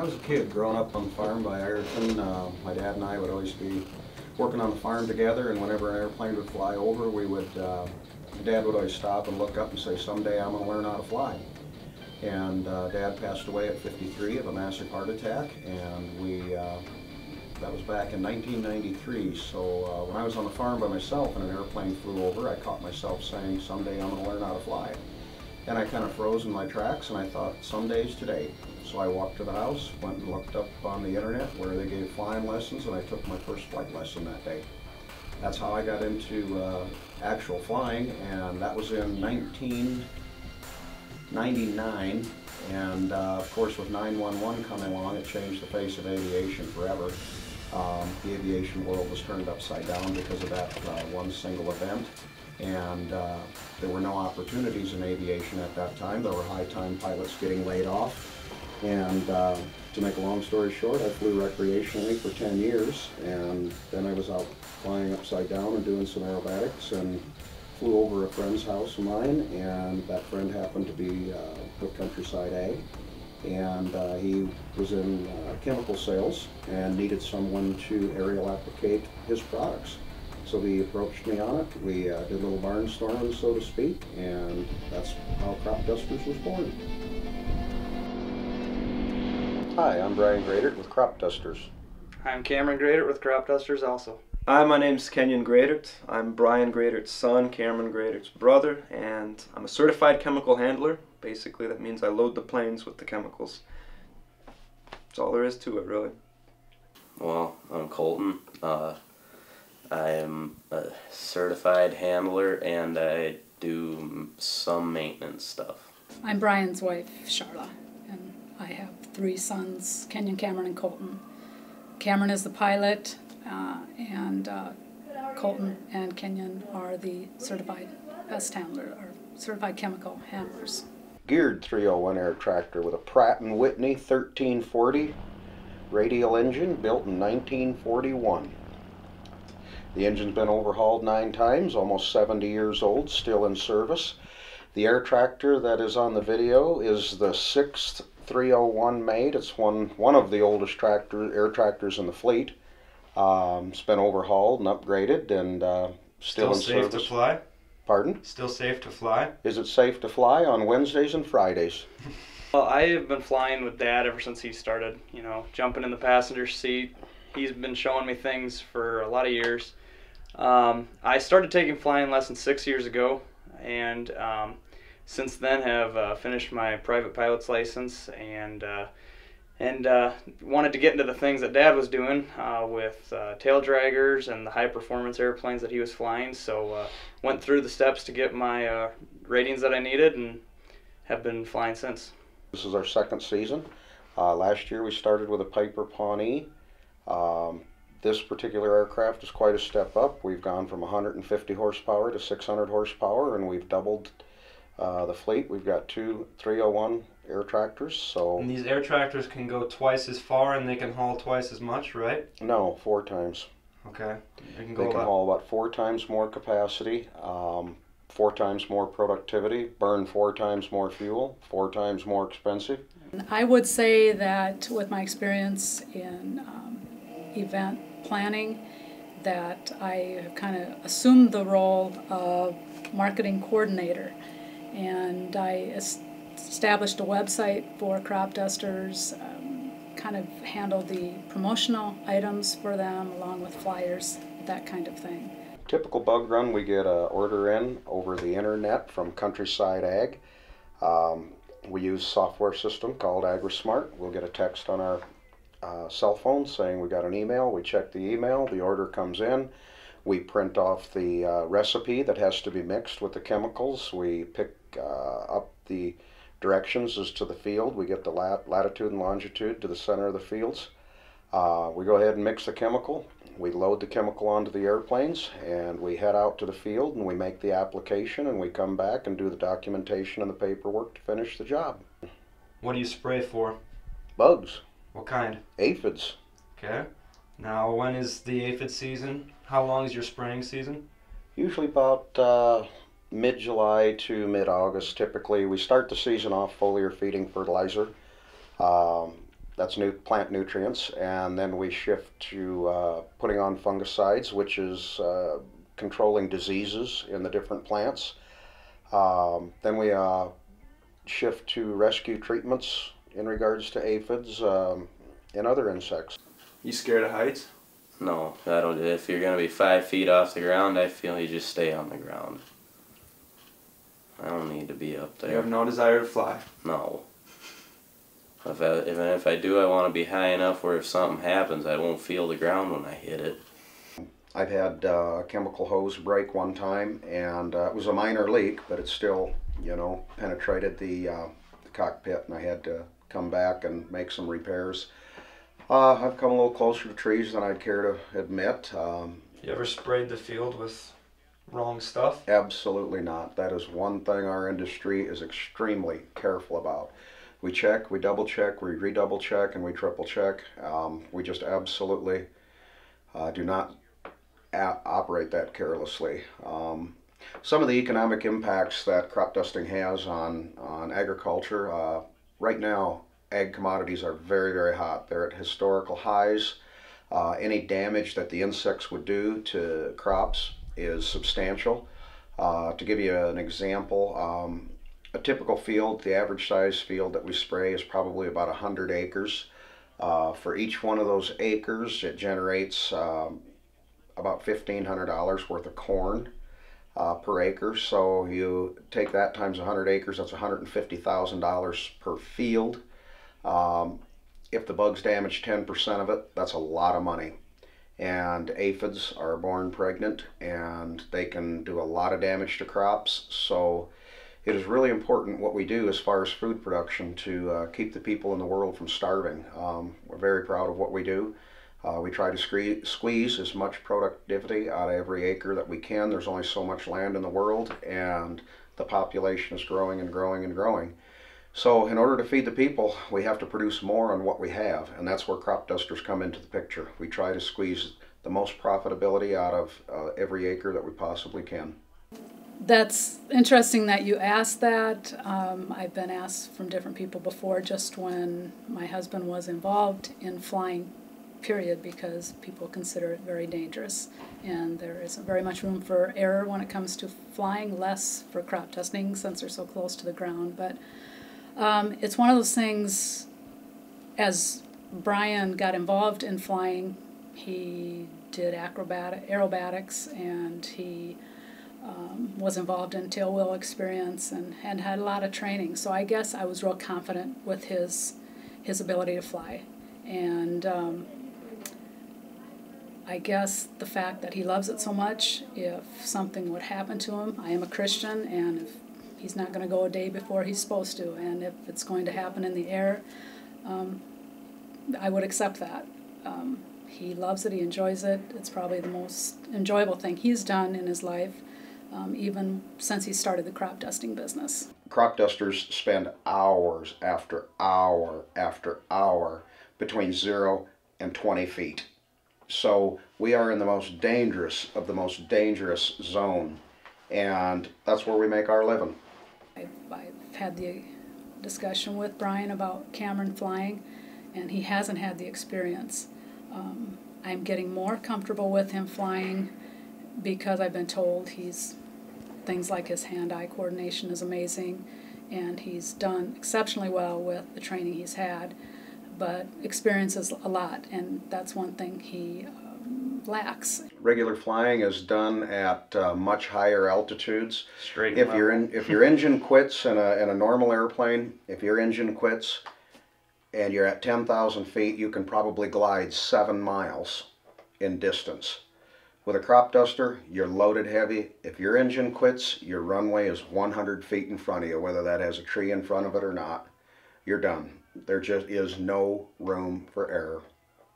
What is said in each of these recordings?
I was a kid growing up on the farm by Ireton, my dad and I would always be working on the farm together, and whenever an airplane would fly over, we would, Dad would always stop and look up and say, someday I'm going to learn how to fly. And Dad passed away at 53 of a massive heart attack, and that was back in 1993. So when I was on the farm by myself and an airplane flew over, I caught myself saying, someday I'm going to learn how to fly. And I kind of froze in my tracks, and I thought, someday's today. So I walked to the house, went and looked up on the internet where they gave flying lessons, and I took my first flight lesson that day. That's how I got into actual flying, and that was in 1999. And of course, with 911 coming along, it changed the face of aviation forever. The aviation world was turned upside down because of that one single event. And there were no opportunities in aviation at that time. There were high-time pilots getting laid off. And to make a long story short, I flew recreationally for 10 years, and then I was out flying upside down and doing some aerobatics, and flew over a friend's house of mine, and that friend happened to be with Countryside Ag, and he was in chemical sales and needed someone to aerial applicate his products. So he approached me on it. We did a little barnstorming, so to speak, and that's how Cropdusters was born. Hi, I'm Brian Gradert with Cropdusters. I'm Cameron Gradert with Cropdusters also. Hi, my name's Kenyon Gradert. I'm Brian Gradert's son, Cameron Gradert's brother, and I'm a certified chemical handler. Basically, that means I load the planes with the chemicals. That's all there is to it, really. Well, I'm Colton. I am a certified handler, and I do some maintenance stuff. I'm Brian's wife, Charla, and I have 3 sons, Kenyon, Cameron, and Colton. Cameron is the pilot, and Colton and Kenyon are the certified pest handler, or certified chemical handlers. Geared 301 air tractor with a Pratt & Whitney 1340 radial engine built in 1941. The engine's been overhauled 9 times, almost 70 years old, still in service. The air tractor that is on the video is the 6th 301 made. It's one of the oldest air tractors in the fleet. It's been overhauled and upgraded, and still in service. Still safe to fly? Pardon? Still safe to fly? Is it safe to fly on Wednesdays and Fridays? Well, I have been flying with Dad ever since he started, jumping in the passenger seat. He's been showing me things for a lot of years. I started taking flying lessons 6 years ago, and since then have finished my private pilot's license, and wanted to get into the things that Dad was doing with tail draggers and the high performance airplanes that he was flying. So went through the steps to get my ratings that I needed, and have been flying since. This is our 2nd season. Last year we started with a Piper Pawnee. This particular aircraft is quite a step up. We've gone from 150 horsepower to 600 horsepower, and we've doubled the fleet. We've got 2 301 air tractors. So. And these air tractors can go twice as far, and they can haul twice as much, right? No, 4 times. Okay. They can haul about 4 times more capacity, 4 times more productivity, burn 4 times more fuel, 4 times more expensive. I would say that with my experience in event planning, that I have kind of assumed the role of marketing coordinator, and I established a website for Cropdusters, kind of handled the promotional items for them along with flyers, that kind of thing. Typical bug run, we get an order in over the internet from Countryside Ag. We use a software system called AgriSmart. We'll get a text on our cell phone saying we got an email. We check the email, the order comes in, we print off the recipe that has to be mixed with the chemicals, we pick up the directions as to the field, we get the latitude and longitude to the center of the fields. We go ahead and mix the chemical, we load the chemical onto the airplanes, and we head out to the field and we make the application, and we come back and do the documentation and the paperwork to finish the job. What do you spray for? Bugs. What kind? Aphids. Okay. Now, when is the aphid season? How long is your spraying season? Usually about mid-July to mid-August. Typically, we start the season off foliar feeding fertilizer. that's new plant nutrients, and then we shift to putting on fungicides, which is controlling diseases in the different plants. Then we shift to rescue treatments in regards to aphids and other insects. You scared of heights? No, I don't. If you're gonna be 5 feet off the ground, I feel you just stay on the ground. I don't need to be up there. You have no desire to fly? No. If I do, I want to be high enough where if something happens, I won't feel the ground when I hit it. I've had a chemical hose break one time, and it was a minor leak, but it still, you know, penetrated the cockpit, and I had to come back and make some repairs. I've come a little closer to trees than I'd care to admit. You ever sprayed the field with wrong stuff? Absolutely not. That is one thing our industry is extremely careful about. We check, we double check, we redouble check, and we triple check. We just absolutely do not operate that carelessly. Some of the economic impacts that crop dusting has on agriculture, right now ag commodities are very, very hot. They're at historical highs. Any damage that the insects would do to crops is substantial. To give you an example, a typical field, the average size field that we spray is probably about 100 acres. For each one of those acres, it generates about $1,500 worth of corn per acre. So you take that times 100 acres, that's $150,000 per field. If the bugs damage 10% of it, that's a lot of money. And aphids are born pregnant, and they can do a lot of damage to crops. So it is really important what we do as far as food production to keep the people in the world from starving. We're very proud of what we do. We try to squeeze as much productivity out of every acre that we can. There's only so much land in the world, and the population is growing and growing and growing. So in order to feed the people, we have to produce more on what we have, and that's where crop dusters come into the picture. We try to squeeze the most profitability out of every acre that we possibly can. That's interesting that you asked that. I've been asked from different people before, just when my husband was involved in flying, period, because people consider it very dangerous. And there isn't very much room for error when it comes to flying, less for crop dusting since they're so close to the ground. But it's one of those things, as Brian got involved in flying, he did aerobatics, and he was involved in tailwheel experience and had a lot of training. So I guess I was real confident with his ability to fly. And I guess the fact that he loves it so much, if something would happen to him, I am a Christian, and if he's not going to go a day before he's supposed to, and if it's going to happen in the air, I would accept that. He loves it, he enjoys it. It's probably the most enjoyable thing he's done in his life, even since he started the crop dusting business. Crop dusters spend hours after hour after hour between 0 and 20 feet. So we are in the most dangerous of the most dangerous zone, and that's where we make our living. I've had the discussion with Brian about Cameron flying, and he hasn't had the experience. I'm getting more comfortable with him flying because I've been told things like his hand-eye coordination is amazing, and he's done exceptionally well with the training he's had, but experience is a lot, and that's one thing he lacks. Regular flying is done at much higher altitudes. Straight If your engine quits in a normal airplane, if your engine quits and you're at 10,000 feet, you can probably glide 7 miles in distance. With a crop duster, you're loaded heavy. If your engine quits, your runway is 100 feet in front of you, whether that has a tree in front of it or not. You're done. There just is no room for error.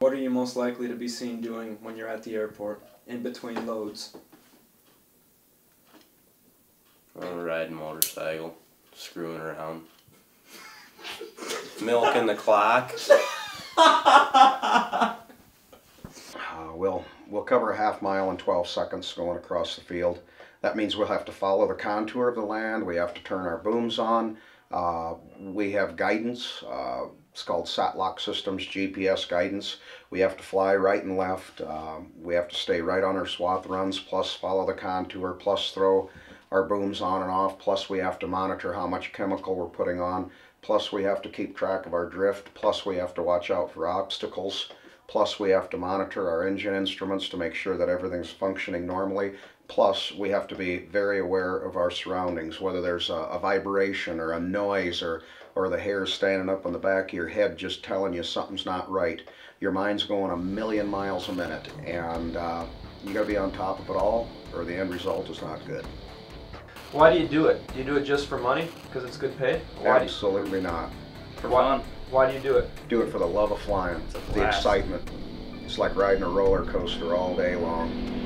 What are you most likely to be seen doing when you're at the airport, in between loads? I'm riding a motorcycle, screwing around, milking the clock. We'll cover a half mile in 12 seconds going across the field. That means we'll have to follow the contour of the land. We have to turn our booms on. We have guidance. It's called sat-lock systems, GPS guidance. We have to fly right and left. We have to stay right on our swath runs, plus follow the contour, plus throw our booms on and off, plus we have to monitor how much chemical we're putting on, plus we have to keep track of our drift, plus we have to watch out for obstacles, plus we have to monitor our engine instruments to make sure that everything's functioning normally, plus we have to be very aware of our surroundings, whether there's a vibration or a noise or the hairs standing up on the back of your head just telling you something's not right. Your mind's going a million miles a minute, and you got to be on top of it all, or the end result is not good. Why do you do it? Do you do it just for money? Because it's good pay? Absolutely not. For fun. Why do you do it? Do it for the love of flying, the excitement. It's like riding a roller coaster all day long.